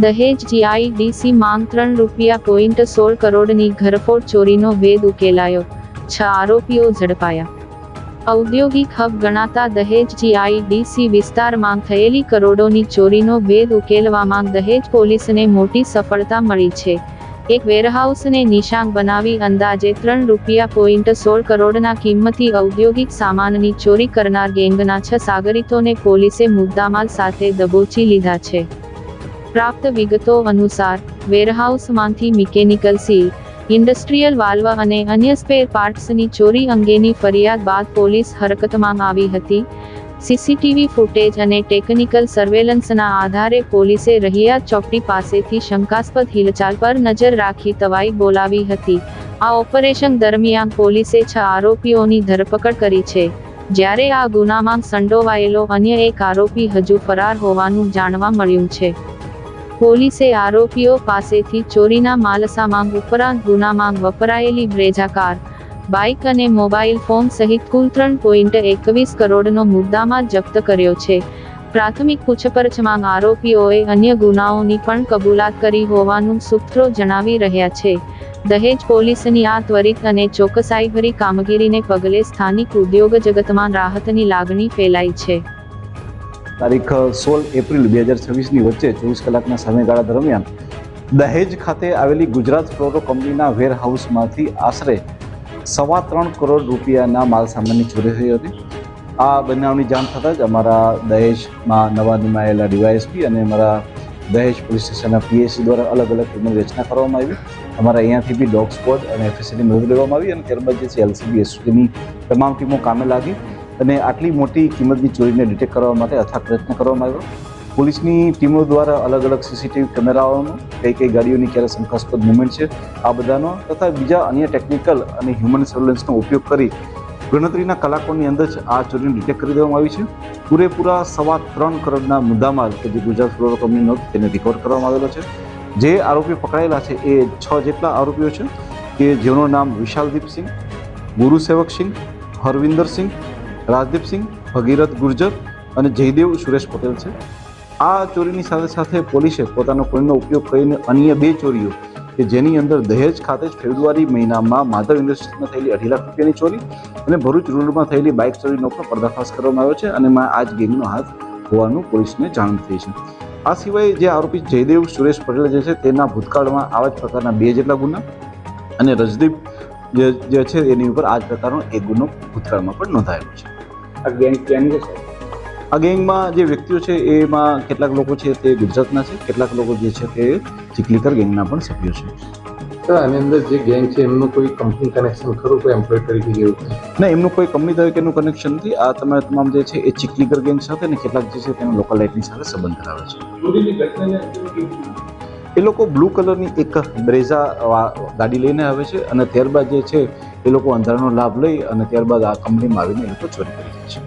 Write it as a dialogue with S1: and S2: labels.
S1: દહેજ જીઆઈડીસી માંગ ₹3.16 કરોડની ઘરફોડ ચોરીનો ભેદ ઉકેલાયો, 6 આરોપીઓ ઝડપાયા। ઔદ્યોગિક હબ ગણાતા દહેજ જીઆઈડીસી વિસ્તારમાં થયેલી કરોડોની ચોરીનો ભેદ ઉકેલવામાં દહેજ પોલીસને મોટી સફળતા મળી છે। એક વેરહાઉસને નિશાન બનાવી અંદાજે ₹3.16 કરોડના કિંમતી ઔદ્યોગિક સામાનની ચોરી કરનાર ગેંગના 6 સાગરીતોને પોલીસે મુદ્દામાલ સાથે દબોચી લીધા છે। પ્રાપ્ત વિગતો અનુસાર, વેરહાઉસમાંથી મિકેનિકલ સીલ, ઇન્ડસ્ટ્રીયલ વાલ્વ અને અન્ય સ્પેર પાર્ટ્સની ચોરી અંગેની ફરિયાદ બાદ પોલીસ હરકતમાં આવી હતી। સીસીટીવી ફૂટેજ અને ટેકનિકલ સર્વેલન્સના આધારે પોલીસે રહિયા ચોકડી પાસેથી શંકાસ્પદ હિલચાલ પર નજર રાખી તવાઈ બોલાવી હતી। આ ઓપરેશન દરમિયાન પોલીસે 6 આરોપીઓની ધરપકડ કરી છે, જ્યારે આ ગુનામાં સંડોવાયેલો અન્ય એક આરોપી હજુ ફરાર હોવાનું જાણવા મળ્યું છે। પોલીસે આરોપીઓ પાસેથી ચોરીના માલસામાન ઉપરાંત ગુનામાં વપરાયેલી બ્રેઝા કાર, બાઇક અને મોબાઈલ ફોન સહિત કુલ ₹3.21 કરોડનો મુદ્દામાલ જપ્ત કર્યો છે। પ્રાથમિક પૂછપરછમાં આરોપીઓએ અન્ય ગુનાઓની પણ કબૂલાત કરી હોવાનું સૂત્રો જણાવી રહ્યા છે। દહેજ પોલીસની આ ત્વરિત અને ચોકસાઈભરી કામગીરીને પગલે સ્થાનિક ઉદ્યોગ જગતમાં રાહતની લાગણી ફેલાઈ છે।
S2: તારીખ 16 એપ્રિલ 2026ની વચ્ચે 24 કલાકના સમયગાળા દરમિયાન દહેજ ખાતે આવેલી ગુજરાત ફ્લોરો કંપનીના વેર હાઉસમાંથી આશરે ₹3.25 કરોડ માલસામાનની ચોરી થઈ હતી। આ બનાવની જાણ થતાં જ અમારા દહેજમાં નવા નિમાયેલા ડીવાયએસપી અને અમારા દહેજ પોલીસ સ્ટેશનના પીએસસી દ્વારા અલગ અલગ ટીમોની રચના કરવામાં આવી। અમારા અહીંયાથી બી ડોગ સ્ક્વોડ અને એફએસએલની મદદ લેવામાં આવી અને ત્યારબાદ જે છે એલસીબી એસઓજીની તમામ ટીમો કામે લાગી અને આટલી મોટી કિંમતની ચોરીને ડિટેક્ટ કરવા માટે અથાગ પ્રયત્ન કરવામાં આવ્યો। પોલીસની ટીમો દ્વારા અલગ અલગ સીસીટીવી કેમેરાઓનો, કઈ ગાડીઓની ક્યારે શંકાસ્પદ મુવમેન્ટ છે આ બધાનો તથા બીજા અન્ય ટેકનિકલ અને હ્યુમન સર્વેલન્સનો ઉપયોગ કરી ગણતરીના કલાકોની અંદર જ આ ચોરીને ડિટેક્ટ કરી દેવામાં આવી છે। પૂરેપૂરા ₹3.25 કરોડના મુદ્દામાલ કે જે ગુજરાત ફ્લોરો કંપનીનો તેને રિકવર કરવામાં આવેલો છે। જે આરોપીઓ પકડાયેલા છે એ 6 જેટલા આરોપીઓ છે કે જેઓનું નામ વિશાલદીપસિંહ, ગુરુસેવકસિંહ, હરવિંદરસિંહ, રાજદીપસિંહ, ભગીરથ ગુર્જર અને જયદેવ સુરેશ પટેલ છે। આ ચોરીની સાથે સાથે પોલીસે પોતાનો કોઈનો ઉપયોગ કરીને અન્ય 2 ચોરીઓ કે જેની અંદર દહેજ ખાતે જ ફેબ્રુઆરી મહિનામાં માધવ ઇન્ડસ્ટ્રીઝમાં થયેલી ₹2.5 લાખની ચોરી અને ભરૂચ રૂરલમાં થયેલી બાઇક ચોરીનો પણ પર્દાફાશ કરવામાં આવ્યો છે અને આ જ ગેંગનો હાથ હોવાનું પોલીસને જાણ થઈ છે। આ સિવાય જે આરોપી જયદેવ સુરેશ પટેલ જે છે તેના ભૂતકાળમાં આવા જ પ્રકારના 2 જેટલા ગુના અને રજદીપ જે છે એની ઉપર આ જ પ્રકારનો એક ગુનો ભૂતકાળમાં પણ નોંધાયેલો છે।
S3: આ ગેંગ ક્યાંની છે?
S2: આ ગેંગમાં જે વ્યક્તિઓ છે એમાં કેટલાક લોકો છે તે ગુજરાતના છે, કેટલાક લોકો જે છે તે ચીખલીકર ગેંગના પણ સભ્યો છે।
S3: તો આની અંદર જે ગેંગ છે એમનું કોઈ કંપની કનેક્શન ખરું, કોઈ એમ્પ્લોય તરીકે જેવું છે?
S2: ના, એમનું કોઈ કંપની તરીકેનું કનેક્શન નથી। આ તમામ જે છે એ ચીખલીકર ગેંગ સાથે અને કેટલાક જે છે તેના લોકાલિટીની સાથે સંબંધ ધરાવે છે। એ લોકો બ્લુ કલરની એક બ્રેઝા ગાડી લઈને આવે છે અને ત્યારબાદ જે છે એ લોકો અંધારાનો લાભ લઈ અને ત્યારબાદ આ કંપનીમાં આવીને એ લોકો ચોરી કરી જાય છે।